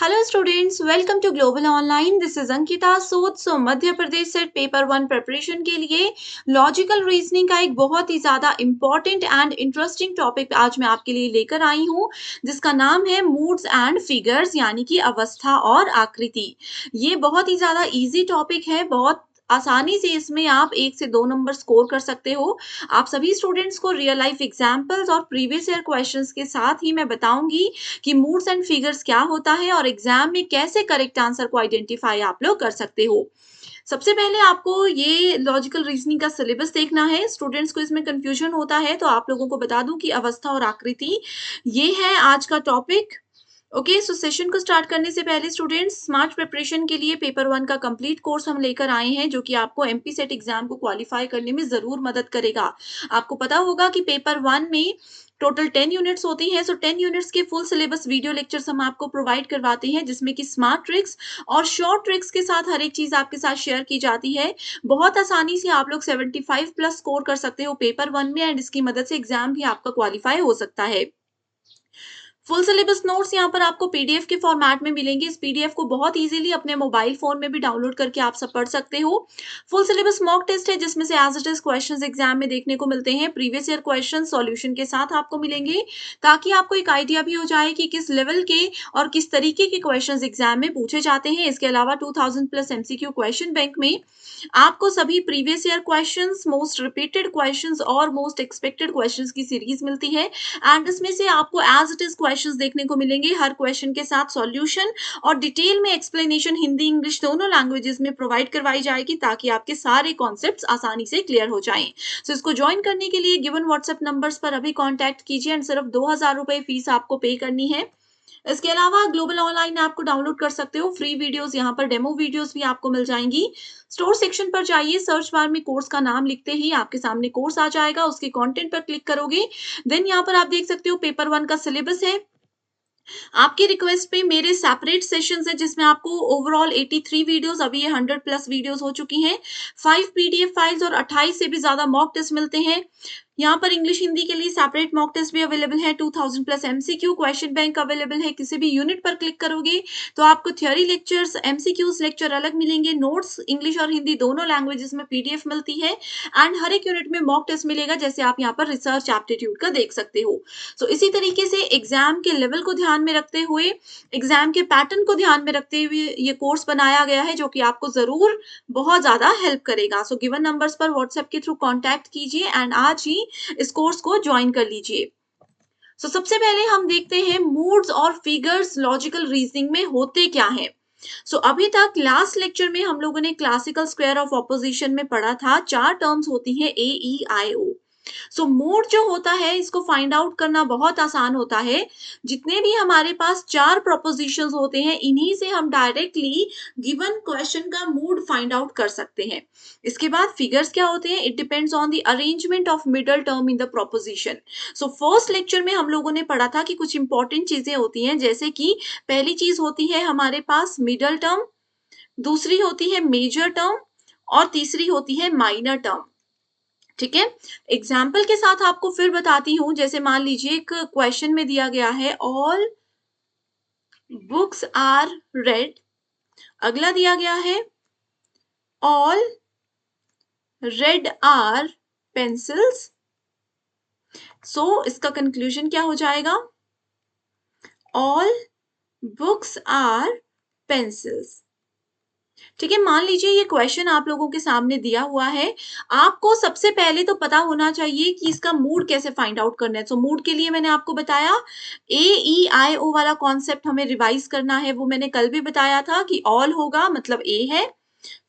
Hello students, welcome to Global Online. This is Ankita Sood. Madhya Pradesh SET paper one preparation के लिए logical reasoning का एक बहुत ही ज़्यादा इंपॉर्टेंट एंड इंटरेस्टिंग टॉपिक आज मैं आपके लिए लेकर आई हूँ, जिसका नाम है मूड्स एंड फिगर्स, यानी कि अवस्था और आकृति। ये बहुत ही ज़्यादा इजी टॉपिक है, बहुत आसानी से इसमें आप 1 से 2 नंबर स्कोर कर सकते हो। आप सभी स्टूडेंट्स को रियल लाइफ एग्जाम्पल्स और प्रीवियस ईयर क्वेश्चंस के साथ ही मैं बताऊंगी कि मूड्स एंड फिगर्स क्या होता है और एग्जाम में कैसे करेक्ट आंसर को आइडेंटिफाई आप लोग कर सकते हो। सबसे पहले आपको ये लॉजिकल रीजनिंग का सिलेबस देखना है। स्टूडेंट्स को इसमें कंफ्यूजन होता है, तो आप लोगों को बता दूं कि अवस्था और आकृति ये है आज का टॉपिक। ओके, सो सेशन को स्टार्ट करने से पहले स्टूडेंट्स, स्मार्ट प्रिपरेशन के लिए पेपर वन का कंप्लीट कोर्स हम लेकर आए हैं, जो कि आपको एमपी सेट एग्जाम को क्वालिफाई करने में जरूर मदद करेगा। आपको पता होगा कि पेपर वन में टोटल 10 यूनिट्स होती हैं। सो 10 यूनिट्स के फुल सिलेबस वीडियो लेक्चर्स हम आपको प्रोवाइड करवाते हैं, जिसमें कि स्मार्ट ट्रिक्स और शॉर्ट ट्रिक्स के साथ हर एक चीज आपके साथ शेयर की जाती है। बहुत आसानी से आप लोग 75 प्लस स्कोर कर सकते हो पेपर वन में, एंड इसकी मदद से एग्जाम भी आपका क्वालिफाई हो सकता है। फुल सिलेबस नोट्स यहाँ पर आपको पीडीएफ के फॉर्मेट में मिलेंगे। इस पीडीएफ को बहुत इजीली अपने मोबाइल फोन में भी डाउनलोड करके आप सब पढ़ सकते हो। फुल सिलेबस मॉक टेस्ट है, जिसमें से as it is questions exam में देखने को मिलते हैं। प्रीवियस ईयर क्वेश्चन सॉल्यूशन के साथ आपको मिलेंगे, ताकि आपको एक आइडिया भी हो जाए कि किस लेवल के और किस तरीके के क्वेश्चंस एग्जाम में पूछे जाते हैं। इसके अलावा 2000 प्लस एमसीक्यू क्वेश्चन बैंक में आपको सभी previous year questions, most repeated questions और मोस्ट एक्सपेक्टेड क्वेश्चंस की सीरीज मिलती है। एंड इसमें से आपको एज इट इज क्वेश्चंस देखने को मिलेंगे, हर क्वेश्चन के साथ सॉल्यूशन और डिटेल में एक्सप्लेनेशन हिंदी इंग्लिश दोनों लैंग्वेजेस में प्रोवाइड करवाई जाएगी, ताकि आपके सारे कॉन्सेप्ट्स आसानी से क्लियर हो जाएं। सो इसको ज्वाइन करने के लिए गिवन व्हाट्सएप नंबर्स पर अभी कॉन्टैक्ट कीजिए, एंड सिर्फ 2000 रुपए फीस आपको पे करनी है। इसके अलावा ग्लोबल ऑनलाइन ऐप को डाउनलोड कर सकते हो। फ्री वीडियोस, यहाँ पर डेमो वीडियोस भी आपको मिल जाएंगी। स्टोर सेक्शन पर जाइए, सर्च बार में कोर्स का नाम लिखते ही आपके सामने कोर्स आ जाएगा, उसके कंटेंट पर क्लिक करोगे। देन यहाँ पर आप देख सकते हो पेपर वन का सिलेबस है। आपकी रिक्वेस्ट पे मेरे सेपरेट सेशंस है, जिसमें आपको ओवरऑल 83 वीडियोस, अभी ये 100 प्लस वीडियोस हो चुकी हैं, 5 पीडीएफ फाइल्स और 28 से भी ज्यादा मॉक टेस्ट मिलते हैं। यहाँ पर इंग्लिश हिंदी के लिए सेपरेट मॉक टेस्ट भी अवेलेबल है। 2000 plus MCQ question bank available है। किसी भी यूनिट पर क्लिक करोगे तो आपको थ्योरी लेक्चर्स, एमसीक्यूज लेक्चर अलग मिलेंगे, नोट्स इंग्लिश और हिंदी दोनों लैंग्वेजेस में पीडीएफ मिलती है, एंड हर एक यूनिट में मॉक टेस्ट मिलेगा, जैसे आप यहाँ पर रिसर्च एप्टीट्यूड का देख सकते हो। सो इसी तरीके से एग्जाम के लेवल को ध्यान में रखते हुए, एग्जाम के पैटर्न को ध्यान में रखते हुए ये कोर्स बनाया गया है, जो कि आपको जरूर बहुत ज्यादा हेल्प करेगा। सो गिवन नंबर्स पर व्हाट्सएप के थ्रू कांटेक्ट कीजिए एंड आज ही इस कोर्स को ज्वाइन कर लीजिए। सो सबसे पहले हम देखते हैं मूड्स और फिगर्स लॉजिकल रीजनिंग में होते क्या है। अभी तक लास्ट लेक्चर में हम लोगों ने क्लासिकल स्क्वायर ऑफ ऑपोजिशन में पढ़ा था। 4 टर्म्स होती हैं, ए ई आई ओ। मोड जो होता है, इसको फाइंड आउट करना बहुत आसान होता है। जितने भी हमारे पास 4 प्रोपोजिशंस होते हैं, इन्हीं से हम डायरेक्टली गिवन क्वेश्चन का मूड फाइंड आउट कर सकते हैं। इसके बाद फिगर्स क्या होते हैं, it depends on the arrangement of middle term in the proposition. First lecture में हम लोगों ने पढ़ा था कि कुछ इंपॉर्टेंट चीजें होती हैं, जैसे कि पहली चीज होती है हमारे पास मिडल टर्म, दूसरी होती है मेजर टर्म और तीसरी होती है माइनर टर्म। ठीक है, एग्जाम्पल के साथ आपको फिर बताती हूं। जैसे मान लीजिए एक क्वेश्चन में दिया गया है, ऑल बुक्स आर रेड। अगला दिया गया है, ऑल रेड आर पेंसिल्स। इसका कंक्लूजन क्या हो जाएगा, ऑल बुक्स आर पेंसिल्स। ठीक है, मान लीजिए ये क्वेश्चन आप लोगों के सामने दिया हुआ है। आपको सबसे पहले तो पता होना चाहिए कि इसका मूड कैसे फाइंड आउट करना है। मूड के लिए मैंने आपको बताया, ए ई आई ओ वाला कॉन्सेप्ट हमें रिवाइज करना है। वो मैंने कल भी बताया था कि ऑल होगा मतलब ए है,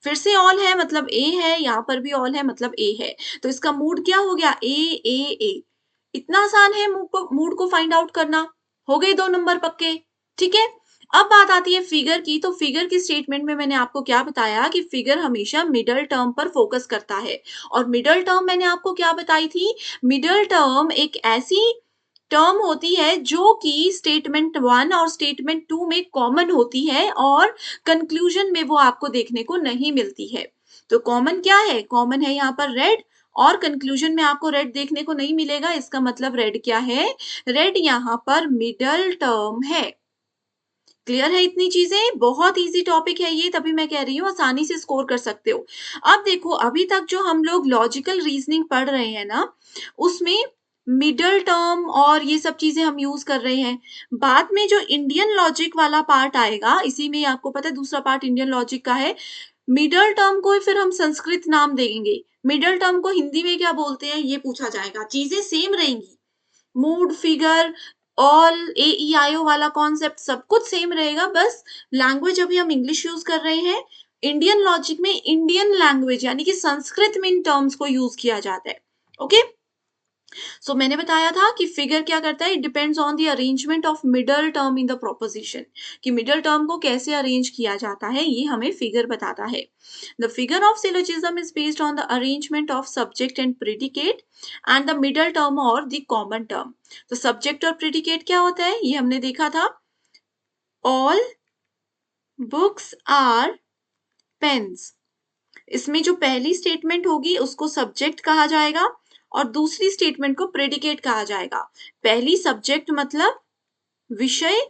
फिर से ऑल है मतलब ए है, यहाँ पर भी ऑल है मतलब ए है। तो इसका मूड क्या हो गया, ए ए ए। इतना आसान है मूड को फाइंड आउट करना। हो गए 2 नंबर पक्के। ठीक है, अब बात आती है फिगर की। तो फिगर की स्टेटमेंट में मैंने आपको क्या बताया कि फिगर हमेशा मिडल टर्म पर फोकस करता है। और मिडल टर्म मैंने आपको क्या बताई थी, मिडल टर्म एक ऐसी टर्म होती है जो कि स्टेटमेंट 1 और स्टेटमेंट 2 में कॉमन होती है, और कंक्लूजन में वो आपको देखने को नहीं मिलती है। तो कॉमन क्या है, कॉमन है यहाँ पर रेड, और कंक्लूजन में आपको रेड देखने को नहीं मिलेगा। इसका मतलब रेड क्या है, रेड यहाँ पर मिडल टर्म है। क्लियर है इतनी चीजें? बहुत इजी टॉपिक है ये, तभी मैं कह रही हूँ आसानी से स्कोर कर सकते हो। अब देखो, अभी तक जो हम लोग लॉजिकल रीजनिंग पढ़ रहे हैं ना, उसमें मिडल टर्म और ये सब चीजें हम यूज कर रहे हैं। बाद में जो इंडियन लॉजिक वाला पार्ट आएगा, इसी में आपको पता है दूसरा पार्ट इंडियन लॉजिक का है। मिडल टर्म को फिर हम संस्कृत नाम देंगे, मिडल टर्म को हिंदी में क्या बोलते हैं ये पूछा जाएगा। चीजें सेम रहेंगी, मूड, फिगर, ऑल, ए ई आई ओ वाला कॉन्सेप्ट सब कुछ सेम रहेगा, बस लैंग्वेज अभी हम इंग्लिश यूज कर रहे हैं। इंडियन लॉजिक में इंडियन लैंग्वेज यानी कि संस्कृत में इन टर्म्स को यूज किया जाता है। ओके, सो मैंने बताया था कि फिगर क्या करता है, it depends on the arrangement of middle term in the proposition, कि मिडल टर्म को कैसे अरेंज किया जाता है, ये हमें फिगर बताता है। The figure of syllogism is based on the arrangement of subject and predicate and the middle term और द कॉमन टर्म। तो सब्जेक्ट और प्रेडिकेट क्या होता है, ये हमने देखा था। ऑल बुक्स आर पेन्स, इसमें जो पहली स्टेटमेंट होगी उसको सब्जेक्ट कहा जाएगा और दूसरी स्टेटमेंट को प्रेडिकेट कहा जाएगा। पहली सब्जेक्ट मतलब विषय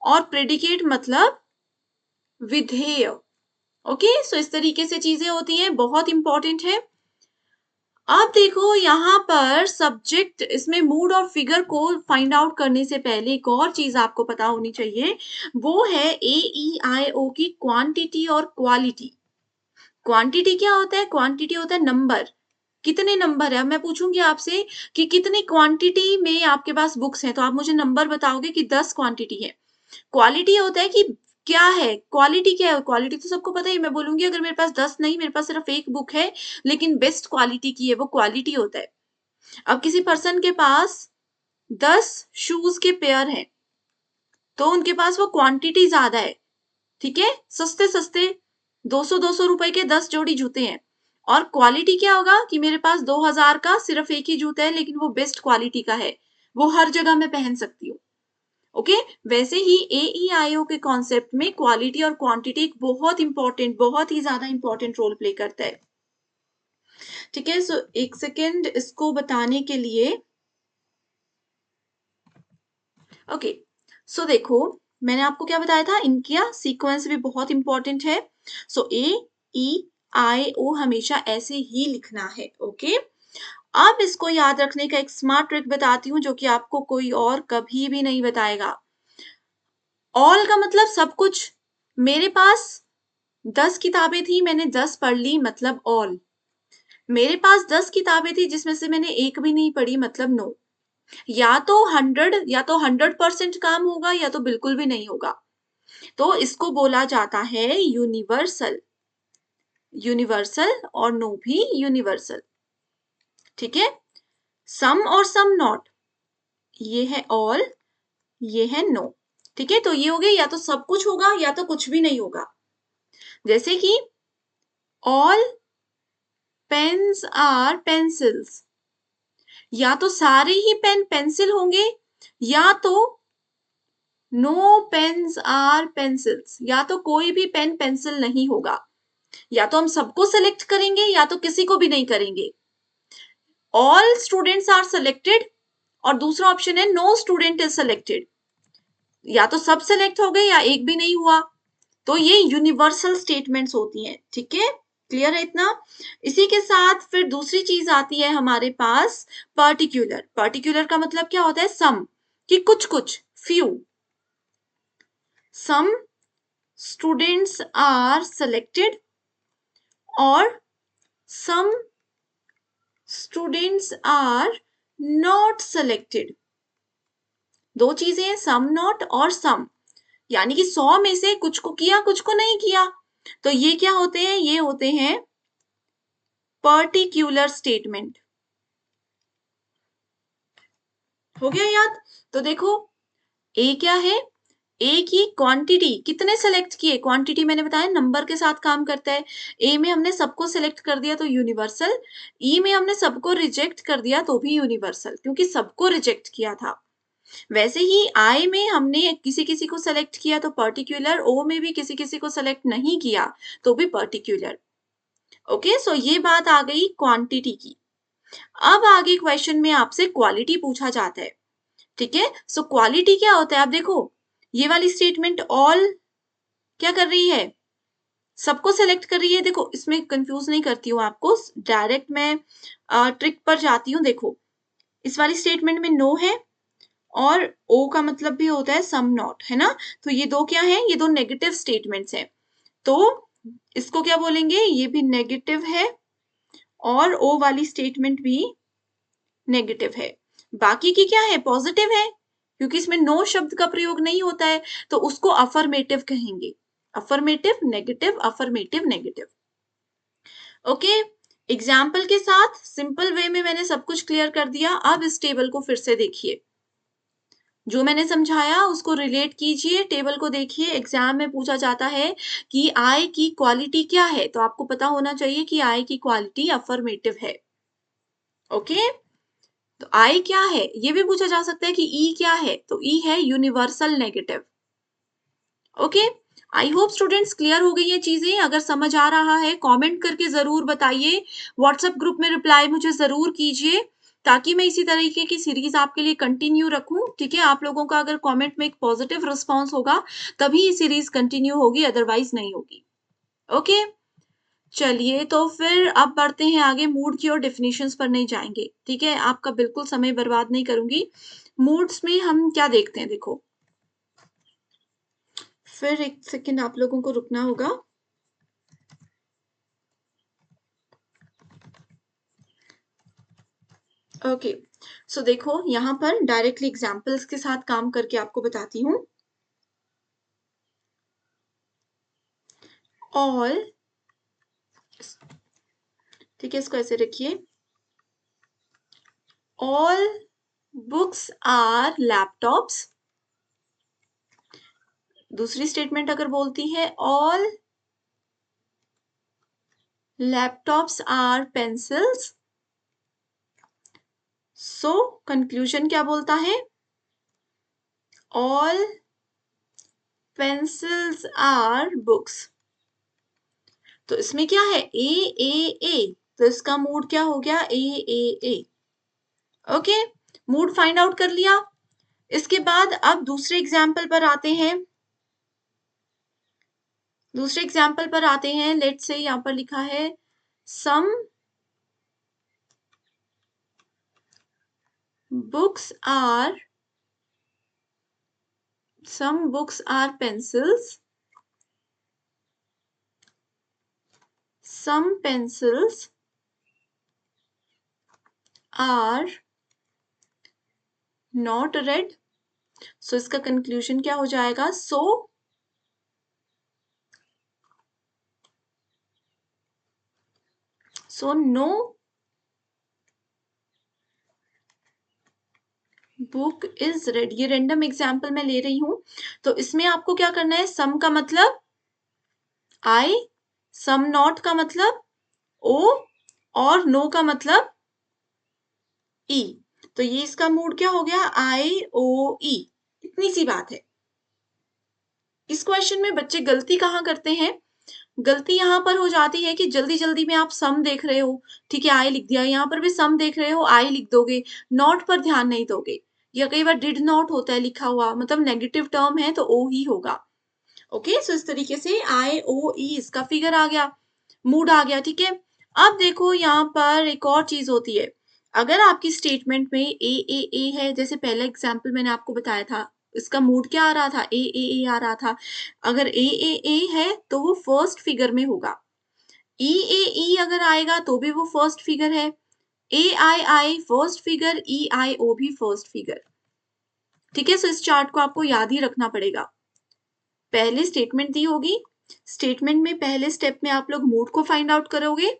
और प्रेडिकेट मतलब विधेय। ओके, सो इस तरीके से चीजें होती हैं, बहुत इंपॉर्टेंट है। अब देखो यहाँ पर सब्जेक्ट, इसमें मूड और फिगर को फाइंड आउट करने से पहले एक और चीज आपको पता होनी चाहिए, वो है ए ई आई ओ की क्वांटिटी और क्वालिटी। क्वांटिटी क्या होता है, क्वांटिटी होता है नंबर, कितने नंबर है। अब मैं पूछूंगी आपसे कि कितनी क्वांटिटी में आपके पास बुक्स हैं, तो आप मुझे नंबर बताओगे कि 10 क्वांटिटी है। क्वालिटी होता है कि क्या है, क्वालिटी क्या है, क्वालिटी तो सबको पता ही। मैं बोलूंगी अगर मेरे पास 10 नहीं, मेरे पास सिर्फ एक बुक है लेकिन बेस्ट क्वालिटी की है, वो क्वालिटी होता है। अब किसी पर्सन के पास 10 शूज के पेयर हैं, तो उनके पास वो क्वांटिटी ज्यादा है, ठीक है, सस्ते सस्ते 200-200 रुपए के 10 जोड़ी जूते हैं। और क्वालिटी क्या होगा कि मेरे पास 2000 का सिर्फ एक ही जूता है लेकिन वो बेस्ट क्वालिटी का है, वो हर जगह मैं पहन सकती हूँ। ओके, वैसे ही ए ई आई ओ के कॉन्सेप्ट में क्वालिटी और क्वांटिटी एक बहुत इंपॉर्टेंट, बहुत ही ज्यादा इंपॉर्टेंट रोल प्ले करता है। ठीक है, सो एक सेकेंड इसको बताने के लिए। ओके, सो देखो मैंने आपको क्या बताया था, इनका सीक्वेंस भी बहुत इंपॉर्टेंट है। सो ए ई आई ओ हमेशा ऐसे ही लिखना है। ओके, अब इसको याद रखने का एक स्मार्ट ट्रिक बताती हूँ जो कि आपको कोई और कभी भी नहीं बताएगा। ऑल का मतलब सब कुछ। मेरे पास 10 किताबें थी, मैंने 10 पढ़ ली मतलब ऑल। मेरे पास 10 किताबें थी जिसमें से मैंने एक भी नहीं पढ़ी मतलब नो। या तो 100% काम होगा या तो बिल्कुल भी नहीं होगा। तो इसको बोला जाता है यूनिवर्सल। यूनिवर्सल और नो भी यूनिवर्सल। ठीक है, सम और सम नॉट, ये है ऑल, ये है नो। ठीक है, तो ये हो गया, या तो सब कुछ होगा या तो कुछ भी नहीं होगा। जैसे कि ऑल पेन्स आर पेंसिल्स, या तो सारे ही पेन पेंसिल होंगे या तो नो पेन्स आर पेंसिल्स, या तो कोई भी पेन पेंसिल नहीं होगा। या तो हम सबको सेलेक्ट करेंगे या तो किसी को भी नहीं करेंगे। ऑल स्टूडेंट्स आर सेलेक्टेड और दूसरा ऑप्शन है नो स्टूडेंट इज सेलेक्टेड, या तो सब सेलेक्ट हो गए या एक भी नहीं हुआ। तो ये यूनिवर्सल स्टेटमेंट्स होती हैं। ठीक है, क्लियर है इतना। इसी के साथ फिर दूसरी चीज आती है हमारे पास, पर्टिकुलर। पर्टिकुलर का मतलब क्या होता है, सम, कि कुछ कुछ, few. Some students are selected और some students are not selected. दो चीजें हैं, सम नॉट और सम, यानी कि 100 में से कुछ को किया कुछ को नहीं किया। तो ये क्या होते हैं, ये होते हैं पर्टिकुलर स्टेटमेंट। हो गया याद। तो देखो ए क्या है, ए की क्वांटिटी, कितने सेलेक्ट किए, क्वांटिटी मैंने बताया नंबर के साथ काम करता है। ए में हमने सबको सेलेक्ट कर दिया तो यूनिवर्सल, ई में हमने सबको रिजेक्ट कर दिया तो भी यूनिवर्सल, क्योंकि सबको रिजेक्ट किया था। वैसे ही आई में हमने किसी किसी को सेलेक्ट किया तो पर्टिकुलर, ओ में भी किसी किसी को सेलेक्ट नहीं किया तो भी पर्टिकुलर। ओके, सो ये बात आ गई क्वांटिटी की। अब आगे क्वेश्चन में आपसे क्वालिटी पूछा जाता है। ठीक है, सो क्वालिटी क्या होता है, आप देखो ये वाली स्टेटमेंट ऑल क्या कर रही है, सबको सेलेक्ट कर रही है। देखो इसमें कंफ्यूज नहीं करती हूँ आपको, डायरेक्ट मैं ट्रिक पर जाती हूँ। देखो इस वाली स्टेटमेंट में नो है और ओ का मतलब भी होता है सम नॉट, है ना। तो ये दो क्या है, ये दो नेगेटिव स्टेटमेंट्स हैं, तो इसको क्या बोलेंगे, ये भी नेगेटिव है और ओ वाली स्टेटमेंट भी नेगेटिव है। बाकी की क्या है, पॉजिटिव है, क्योंकि इसमें नो शब्द का प्रयोग नहीं होता है, तो उसको अफर्मेटिव कहेंगे। Affirmative negative, affirmative negative. Okay, example के साथ सिंपल वे में मैंने सब कुछ क्लियर कर दिया। अब इस टेबल को फिर से देखिए, जो मैंने समझाया उसको रिलेट कीजिए, टेबल को देखिए। एग्जाम में पूछा जाता है कि आई की क्वालिटी क्या है, तो आपको पता होना चाहिए कि आई की क्वालिटी अफर्मेटिव है। ओके, तो आई क्या है, ये भी पूछा जा सकता है कि ई क्या है, तो ई है universal negative. Okay, I hope students clear हो गई ये चीजें। अगर समझ आ रहा है कमेंट करके जरूर बताइए, व्हाट्सएप ग्रुप में रिप्लाई मुझे जरूर कीजिए, ताकि मैं इसी तरीके की सीरीज आपके लिए कंटिन्यू रखूं। ठीक है, आप लोगों का अगर कमेंट में एक पॉजिटिव रिस्पॉन्स होगा तभी ये सीरीज कंटिन्यू होगी, अदरवाइज नहीं होगी। ओके, चलिए तो फिर अब बढ़ते हैं आगे, मूड की और डेफिनेशंस पर नहीं जाएंगे। ठीक है, आपका बिल्कुल समय बर्बाद नहीं करूंगी। मूड्स में हम क्या देखते हैं, देखो फिर एक सेकेंड आप लोगों को रुकना होगा। ओके, सो देखो यहाँ पर डायरेक्टली एग्जाम्पल्स के साथ काम करके आपको बताती हूँ। ऑल, ठीक है, इसको ऐसे रखिए, ऑल बुक्स आर लैपटॉप्स। दूसरी स्टेटमेंट अगर बोलती है all laptops are pencils, so conclusion क्या बोलता है, ऑल पेंसिल्स आर बुक्स। तो इसमें क्या है, ए, तो इसका मूड क्या हो गया, ए। ओके, मूड फाइंड आउट कर लिया। इसके बाद अब दूसरे एग्जाम्पल पर आते हैं। लेट्स से यहाँ पर लिखा है some books are pencils, some pencils are not red। So इसका कंक्लूजन क्या हो जाएगा, so no book is red. ये रैंडम एग्जाम्पल मैं ले रही हूं, तो इसमें आपको क्या करना है, सम का मतलब आई, सम नॉट का मतलब ओ, और नो का मतलब ई। तो ये इसका मूड क्या हो गया, IOE। इतनी सी बात है। इस क्वेश्चन में बच्चे गलती कहाँ करते हैं, गलती यहाँ पर हो जाती है कि जल्दी जल्दी में आप सम देख रहे हो, ठीक है, आई लिख दिया, यहाँ पर भी सम देख रहे हो, आई लिख दोगे, नॉट पर ध्यान नहीं दोगे, या कई बार डिड नॉट होता है लिखा हुआ, मतलब नेगेटिव टर्म है तो ओ ही होगा। ओके, सो इस तरीके से IOE इसका फिगर आ गया, मूड आ गया। ठीक है, अब देखो यहाँ पर एक और चीज होती है, अगर आपकी स्टेटमेंट में ए है, जैसे पहला एग्जाम्पल मैंने आपको बताया था, इसका मूड क्या आ रहा था, ए आ रहा था। अगर ए है तो वो फर्स्ट फिगर में होगा, ई अगर आएगा तो भी वो फर्स्ट फिगर है, आई फर्स्ट फिगर, EIO भी फर्स्ट फिगर। ठीक है, सो इस चार्ट को आपको याद ही रखना पड़ेगा। पहले स्टेटमेंट दी होगी, स्टेटमेंट में पहले स्टेप में आप लोग मूड को फाइंड आउट करोगे,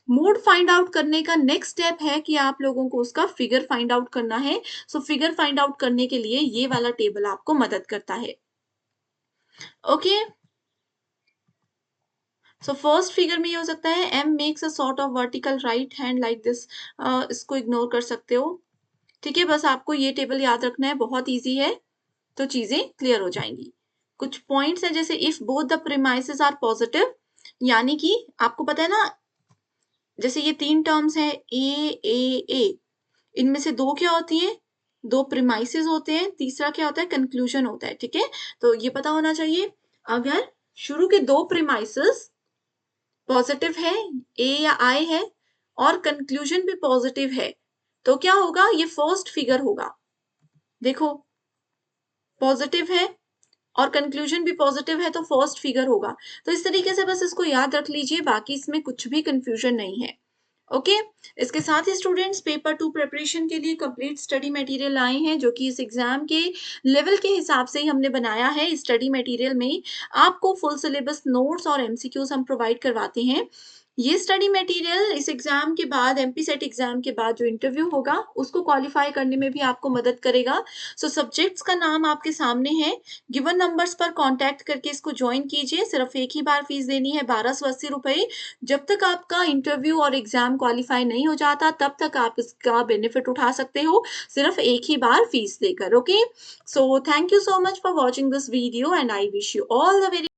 मूड फाइंड आउट करने का नेक्स्ट स्टेप है कि आप लोगों को उसका फिगर फाइंड आउट करना है। सो फिगर फाइंड आउट करने के लिए ये वाला टेबल आपको मदद करता है। ओके, सो फर्स्ट फिगर में ये हो सकता है M makes a sort of vertical right hand like this, इसको इग्नोर कर सकते हो। ठीक है, बस आपको ये टेबल याद रखना है, बहुत ईजी है, तो चीजें क्लियर हो जाएंगी। कुछ पॉइंट्स है, जैसे if both the premises are positive, यानी कि आपको पता है ना, जैसे ये तीन टर्म्स है ए, इनमें से दो क्या होती हैं, 2 प्रीमाइसेस होते हैं, तीसरा क्या होता है? कंक्लूजन होता है, ठीक है? तो ये पता होना चाहिए। अगर शुरू के 2 प्रीमाइसेस पॉजिटिव है, ए या आई है और कंक्लूजन भी पॉजिटिव है, तो क्या होगा? ये फर्स्ट फिगर होगा। देखो, पॉजिटिव है और कंक्लूजन भी पॉजिटिव है तो फर्स्ट फिगर होगा। तो इस तरीके से बस इसको याद रख लीजिए, बाकी इसमें कुछ भी कंफ्यूजन नहीं है। ओके, इसके साथ ही स्टूडेंट्स पेपर 2 प्रिपरेशन के लिए कंप्लीट स्टडी मटेरियल आए हैं, जो कि इस एग्जाम के लेवल के हिसाब से ही हमने बनाया है। इस स्टडी मटेरियल में आपको फुल सिलेबस नोट्स और एमसीक्यूज हम प्रोवाइड करवाते हैं। ये स्टडी मटेरियल इस एग्जाम के बाद, एमपी सेट एग्जाम के बाद जो इंटरव्यू होगा उसको क्वालिफाई करने में भी आपको मदद करेगा। सो सब्जेक्ट्स का नाम आपके सामने है, गिवन नंबर्स पर कांटेक्ट करके इसको ज्वाइन कीजिए। सिर्फ एक ही बार फीस देनी है, 1280 रुपए। जब तक आपका इंटरव्यू और एग्जाम क्वालिफाई नहीं हो जाता तब तक आप इसका बेनिफिट उठा सकते हो, सिर्फ एक ही बार फीस देकर। Okay, so thank you so much for watching this video and I wish you all the very